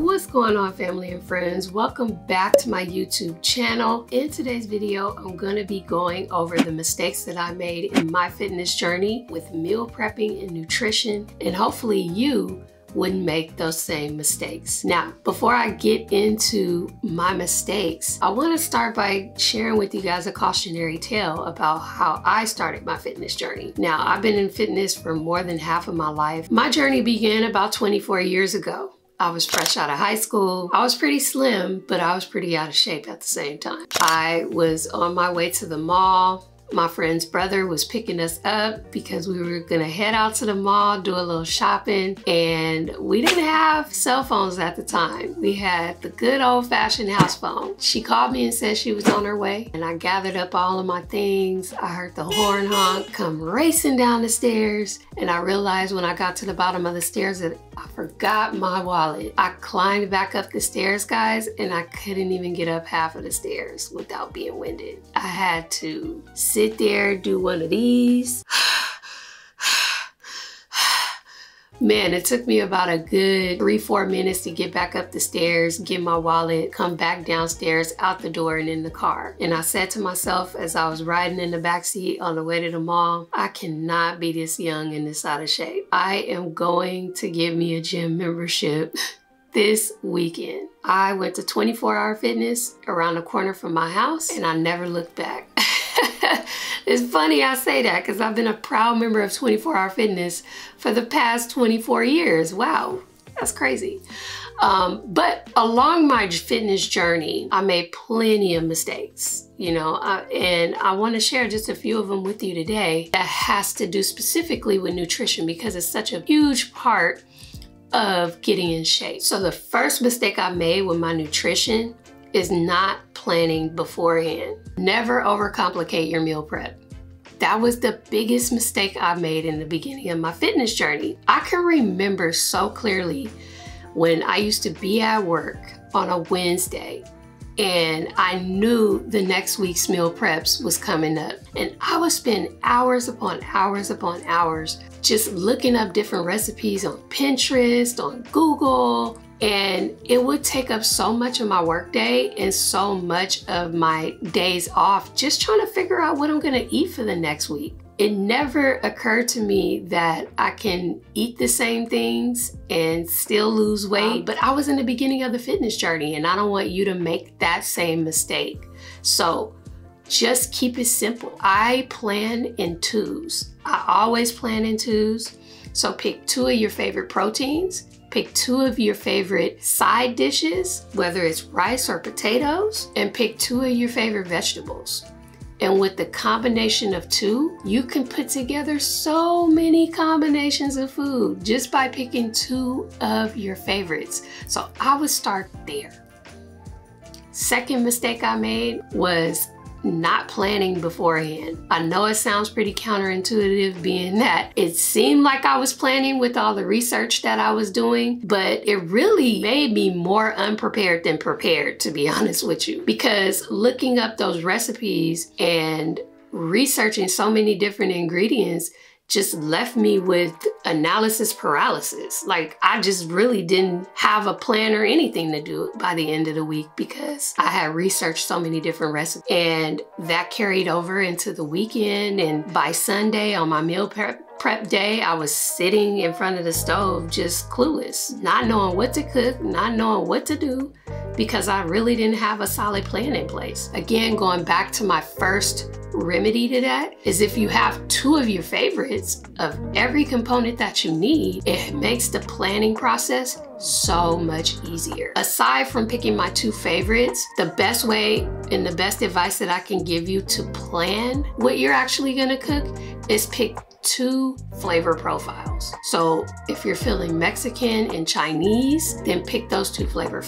What's going on, family and friends? Welcome back to my YouTube channel. In today's video, I'm going to be going over the mistakes that I made in my fitness journey with meal prepping and nutrition, and hopefully you wouldn't make those same mistakes. Now, before I get into my mistakes, I want to start by sharing with you guys a cautionary tale about how I started my fitness journey. Now, I've been in fitness for more than half of my life. My journey began about 24 years ago. I was fresh out of high school. I was pretty slim, but I was pretty out of shape at the same time. I was on my way to the mall. My friend's brother was picking us up because we were gonna head out to the mall, do a little shopping, and we didn't have cell phones at the time. We had the good old-fashioned house phone. She called me and said she was on her way, and I gathered up all of my things. I heard the horn honk come racing down the stairs, and I realized when I got to the bottom of the stairs that I forgot my wallet. I climbed back up the stairs, guys, and I couldn't even get up half of the stairs without being winded. I had to sit there, do one of these. Man, it took me about a good 3-4 minutes to get back up the stairs, get my wallet, come back downstairs, out the door, and in the car. And I said to myself as I was riding in the backseat on the way to the mall, I cannot be this young and this out of shape. I am going to get me a gym membership this weekend. I went to 24 Hour Fitness around the corner from my house, and I never looked back. It's funny I say that because I've been a proud member of 24 Hour Fitness for the past 24 years. Wow, that's crazy. But along my fitness journey, I made plenty of mistakes, you know, and I want to share just a few of them with you today that has to do specifically with nutrition because it's such a huge part of getting in shape. So the first mistake I made with my nutrition is not planning beforehand. Never overcomplicate your meal prep. That was the biggest mistake I made in the beginning of my fitness journey. I can remember so clearly when I used to be at work on a Wednesday and I knew the next week's meal preps was coming up, and I would spend hours upon hours upon hours just looking up different recipes on Pinterest, on Google, and it would take up so much of my workday and so much of my days off just trying to figure out what I'm gonna eat for the next week. It never occurred to me that I can eat the same things and still lose weight, but I was in the beginning of the fitness journey and I don't want you to make that same mistake. So just keep it simple. I plan in twos. I always plan in twos. So pick 2 of your favorite proteins, pick 2 of your favorite side dishes, whether it's rice or potatoes, and pick 2 of your favorite vegetables. And with the combination of 2, you can put together so many combinations of food just by picking 2 of your favorites. So I would start there. Second mistake I made was not planning beforehand. I know it sounds pretty counterintuitive being that it seemed like I was planning with all the research that I was doing, but it really made me more unprepared than prepared, to be honest with you, because looking up those recipes and researching so many different ingredients just left me with analysis paralysis. Like I just really didn't have a plan or anything to do by the end of the week because I had researched so many different recipes, and that carried over into the weekend. And by Sunday on my meal prep day, I was sitting in front of the stove just clueless, not knowing what to cook, not knowing what to do, because I really didn't have a solid plan in place. Again, going back to my first remedy to that is if you have 2 of your favorites of every component that you need, it makes the planning process so much easier. Aside from picking my 2 favorites, the best way and the best advice that I can give you to plan what you're actually gonna cook is pick 2 flavor profiles. So if you're feeling Mexican and Chinese, then pick those 2 flavor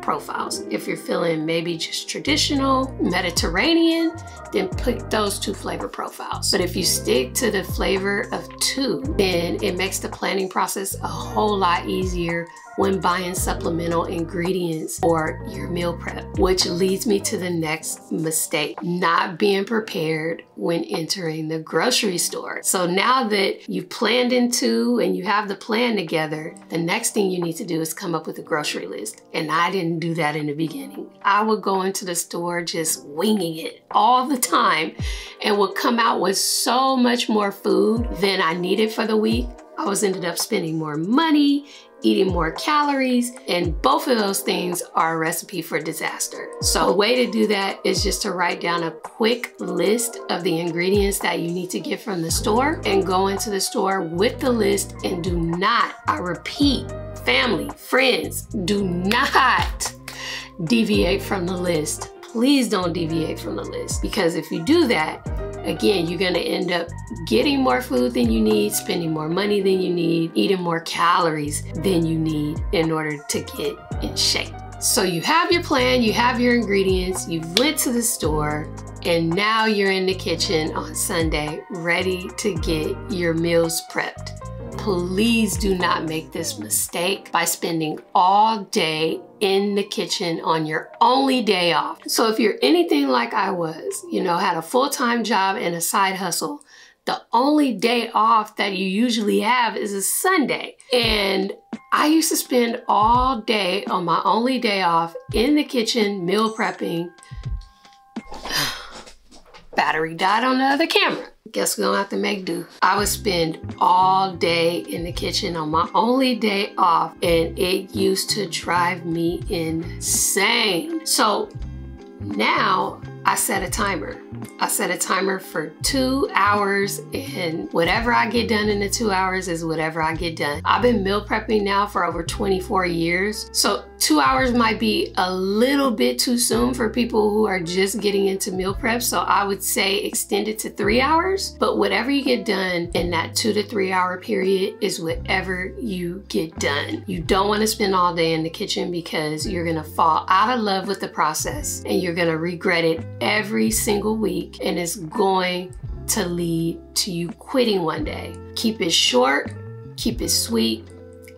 profiles. If you're feeling maybe just traditional Mediterranean, then pick those 2 flavor profiles. But if you stick to the flavor of 2, then it makes the planning process a whole lot easier when buying supplemental ingredients for your meal prep, which leads me to the next mistake, not being prepared when entering the grocery store. So now that you've planned into and you have the plan together, the next thing you need to do is come up with a grocery list. And I didn't do that in the beginning. I would go into the store just winging it all the time and would come out with so much more food than I needed for the week. I ended up spending more money, eating more calories, and both of those things are a recipe for disaster. So a way to do that is just to write down a quick list of the ingredients that you need to get from the store and go into the store with the list, and do not, I repeat, family, friends, do not deviate from the list. Please don't deviate from the list, because if you do that, again, you're gonna end up getting more food than you need, spending more money than you need, eating more calories than you need in order to get in shape. So you have your plan, you have your ingredients, you've went to the store, and now you're in the kitchen on Sunday, ready to get your meals prepped. Please do not make this mistake by spending all day in the kitchen on your only day off. So if you're anything like I was, had a full-time job and a side hustle, the only day off that you usually have is a Sunday. And I used to spend all day on my only day off in the kitchen, meal prepping. Battery died on the other camera. Guess we're gonna have to make do. I would spend all day in the kitchen on my only day off, and it used to drive me insane. So now I set a timer. I set a timer for 2 hours, and whatever I get done in the 2 hours is whatever I get done. I've been meal prepping now for over 24 years. So 2 hours might be a little bit too soon for people who are just getting into meal prep. So I would say extend it to 3 hours, but whatever you get done in that 2 to 3 hour period is whatever you get done. You don't want to spend all day in the kitchen, because you're gonna fall out of love with the process and you're gonna regret it every single week, and it's going to lead to you quitting one day. Keep it short, keep it sweet,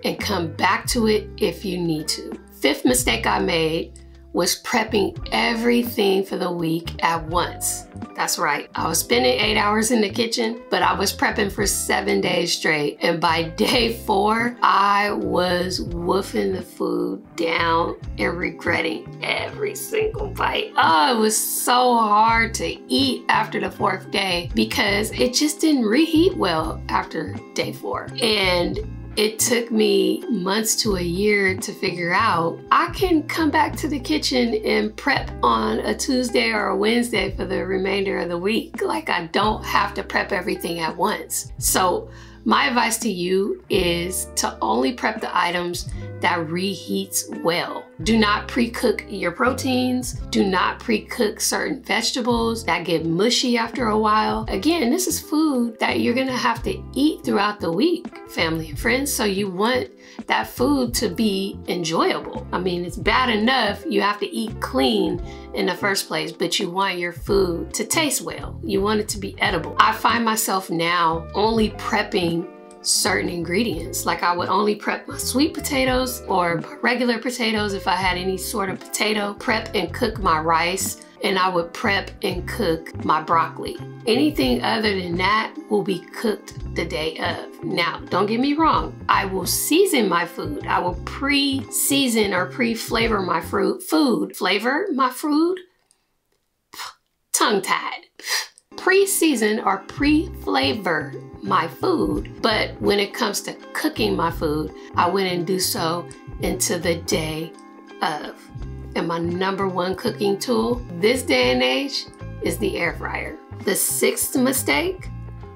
and come back to it if you need to. Fifth mistake I made was prepping everything for the week at once. That's right, I was spending 8 hours in the kitchen, but I was prepping for 7 days straight. And by day 4, I was wolfing the food down and regretting every single bite. Oh, it was so hard to eat after the 4th day because it just didn't reheat well after day 4. And it took me months to a year to figure out I can come back to the kitchen and prep on a Tuesday or a Wednesday for the remainder of the week. Like, I don't have to prep everything at once. So my advice to you is to only prep the items that reheats well. Do not pre-cook your proteins. Do not pre-cook certain vegetables that get mushy after a while. Again, this is food that you're gonna have to eat throughout the week, family and friends, so you want that food to be enjoyable. I mean, it's bad enough you have to eat clean in the first place, but you want your food to taste well. You want it to be edible. I find myself now only prepping certain ingredients. Like, I would only prep my sweet potatoes or my regular potatoes if I had any sort of potato, prep and cook my rice, and I would prep and cook my broccoli. Anything other than that will be cooked the day of. Now, don't get me wrong, I will season my food. I will pre-season or pre-flavor my food. Flavor my food? Tongue-tied. Pre-season or pre-flavor my food, but when it comes to cooking my food, I wouldn't do so until the day of. And my #1 cooking tool this day and age is the air fryer. The 6th mistake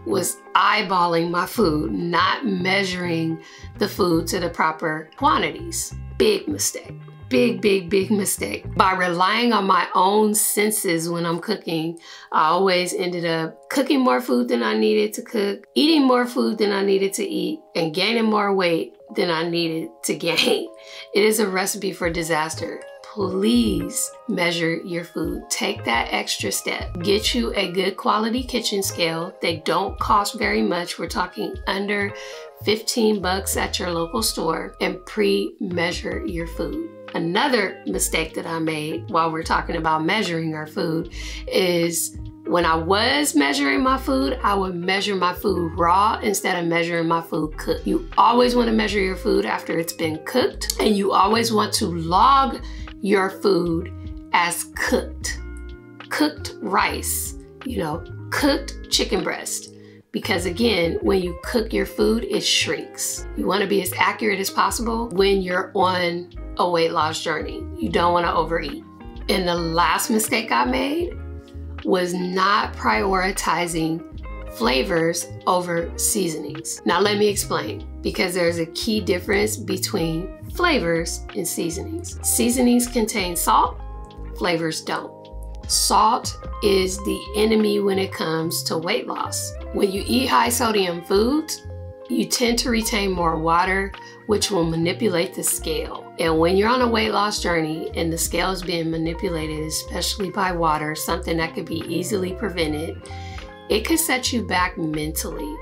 was eyeballing my food, not measuring the food to the proper quantities. Big mistake. Big, big, big mistake. By relying on my own senses when I'm cooking, I always ended up cooking more food than I needed to cook, eating more food than I needed to eat, and gaining more weight than I needed to gain. It is a recipe for disaster. please measure your food. Take that extra step. Get you a good quality kitchen scale. They don't cost very much. We're talking under 15 bucks at your local store, and pre-measure your food. Another mistake that I made while we're talking about measuring our food is when I was measuring my food, I would measure my food raw instead of measuring my food cooked. You always want to measure your food after it's been cooked, and you always want to log your food as cooked. Cooked rice, cooked chicken breast. Because again, when you cook your food, it shrinks. You want to be as accurate as possible when you're on a weight loss journey. You don't want to overeat. And the last mistake I made was not prioritizing flavors over seasonings. Now let me explain, because there's a key difference between flavors and seasonings. Seasonings contain salt, flavors don't. Salt is the enemy when it comes to weight loss. When you eat high sodium foods, you tend to retain more water, which will manipulate the scale. And when you're on a weight loss journey and the scale is being manipulated, especially by water, something that could be easily prevented, it could set you back mentally.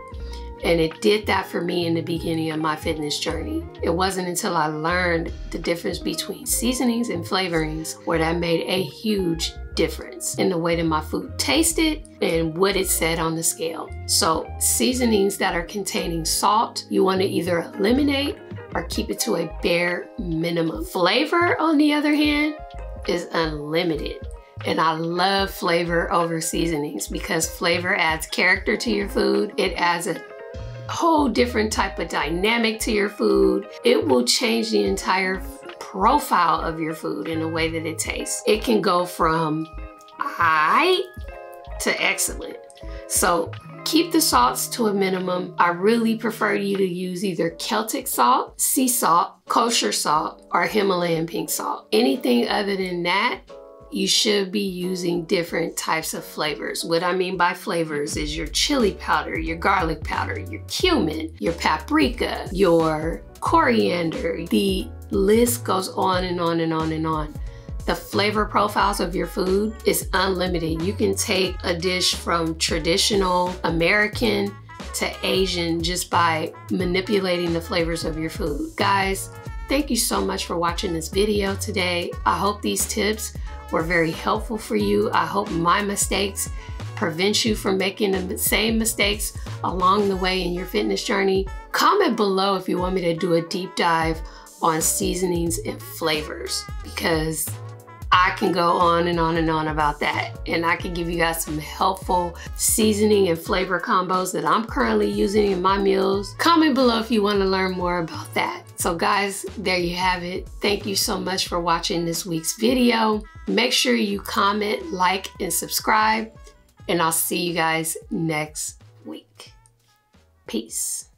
And it did that for me in the beginning of my fitness journey. It wasn't until I learned the difference between seasonings and flavorings where that made a huge difference in the way that my food tasted and what it said on the scale. So seasonings that are containing salt, you want to either eliminate or keep it to a bare minimum. Flavor, on the other hand, is unlimited. And I love flavor over seasonings because flavor adds character to your food. It adds a whole different type of dynamic to your food. It will change the entire profile of your food in the way that it tastes. It can go from high to excellent. So keep the salts to a minimum. I really prefer you to use either Celtic salt, sea salt, kosher salt, or Himalayan pink salt. Anything other than that, you should be using different types of flavors. What I mean by flavors is your chili powder, your garlic powder, your cumin, your paprika, your coriander. The list goes on and on and on and on. The flavor profiles of your food is unlimited. You can take a dish from traditional American to Asian just by manipulating the flavors of your food. Guys, thank you so much for watching this video today. I hope these tips were very helpful for you. I hope my mistakes prevent you from making the same mistakes along the way in your fitness journey. Comment below if you want me to do a deep dive on seasonings and flavors, because I can go on and on and on about that. And I can give you guys some helpful seasoning and flavor combos that I'm currently using in my meals. Comment below if you want to learn more about that. So guys, there you have it. Thank you so much for watching this week's video. Make sure you comment, like, and subscribe, and I'll see you guys next week. Peace.